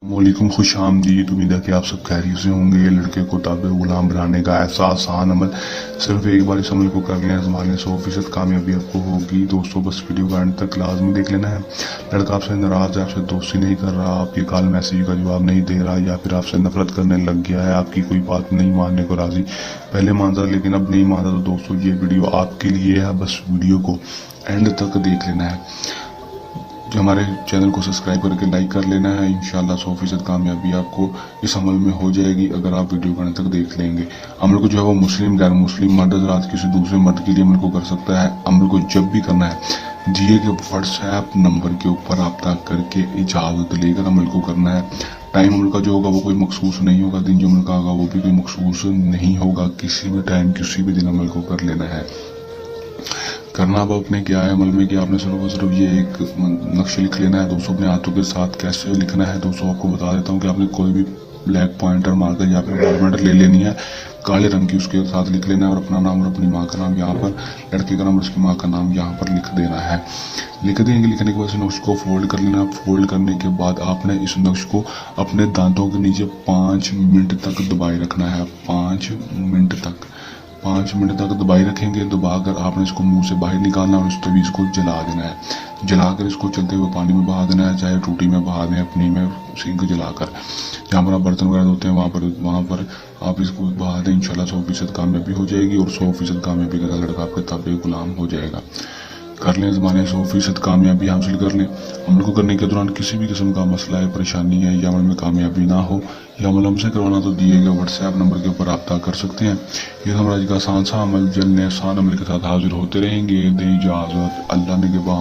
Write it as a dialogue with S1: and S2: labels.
S1: वालेकुम, खुश आमदीद। उम्मीद है कि आप सब खैरियत से होंगे। ये लड़के को ताबे गुलाम बनाने का ऐसा आसान अमल सिर्फ एक बार इस अमल को कर लें, आजमाने 100% कामयाबी आपको होगी। दोस्तों, बस वीडियो का एंड तक लाजमी देख लेना है। लड़का आपसे नाराज है, आपसे दोस्ती नहीं कर रहा, आपके कॉल मैसेज का जवाब नहीं दे रहा, या फिर आपसे नफरत करने लग गया है, आपकी कोई बात नहीं मानने को राजी। पहले मानता लेकिन अब नहीं मानता। तो दोस्तों, ये वीडियो आपके लिए है। बस वीडियो को एंड तक देख लेना है। जो हमारे चैनल को सब्सक्राइब करके लाइक कर लेना है। इंशाल्लाह 100% कामयाबी आपको इस अमल में हो जाएगी अगर आप वीडियो को अंत तक देख लेंगे। अमल को जो है वो मुस्लिम गैर मुस्लिम मर्द हज़रात किसी दूसरे मर्द के लिए अमल को कर सकता है। अमल को जब भी करना है दिए गए व्हाट्सएप नंबर के ऊपर रब्ता करके इजाज़त लेकर अमल को करना है। टाइम अमल का जो होगा वो कोई मखसूस नहीं होगा। दिन जो अमल का होगा वो भी कोई मखसूस नहीं होगा। किसी भी टाइम किसी भी दिन अमल को कर लेना है। करना अब अपने क्या है अमल में कि आपने सिर्फ ये एक नक्शे लिख लेना है। दोस्तों, अपने हाथों के साथ कैसे लिखना है दोस्तों आपको बता देता हूँ कि आपने कोई भी ब्लैक पॉइंटर मार्कर या फिर पॉइंटर ले लेनी है, काले रंग की, उसके साथ लिख लेना है और अपना नाम और अपनी माँ का नाम यहाँ पर, लड़के का नाम और उसकी माँ का नाम यहाँ पर लिख देना है। लिख देंगे। लिखने के बाद इस नक्श को फोल्ड कर लेना। फोल्ड करने के बाद आपने इस नक्श को अपने दांतों के नीचे 5 मिनट तक दबाए रखना है। 5 मिनट तक दबाई रखेंगे। दबाकर आपने इसको मुंह से बाहर निकालना और इस तवीज़ को जला देना है। जलाकर इसको चलते हुए पानी में बहा देना है, चाहे टूटी में बहा दें, अपनी में सिंक जलाकर। जहाँ पर आप बर्तन वगैरह धोते हैं वहाँ पर आप इसको बहा दें। इंशाल्लाह 100% कामयाबी हो जाएगी और 100% कामयाबी का लड़का आपके ताबे गुलाम हो जाएगा। कर लें, ज़माने 100% कामयाबी हासिल कर लें। अमल को करने के दौरान किसी भी किस्म का मसला है, परेशानी है या अमल में कामयाबी ना हो, या अमल हमसे करवाना तो दिए गए व्हाट्सएप नंबर के ऊपर रब्ता कर सकते हैं। ये हमारा आज का आसान सा अमल, जल्द आसान अमल के साथ हाजिर होते रहेंगे। दे इजाज़त, अल्लाह ने के बाद।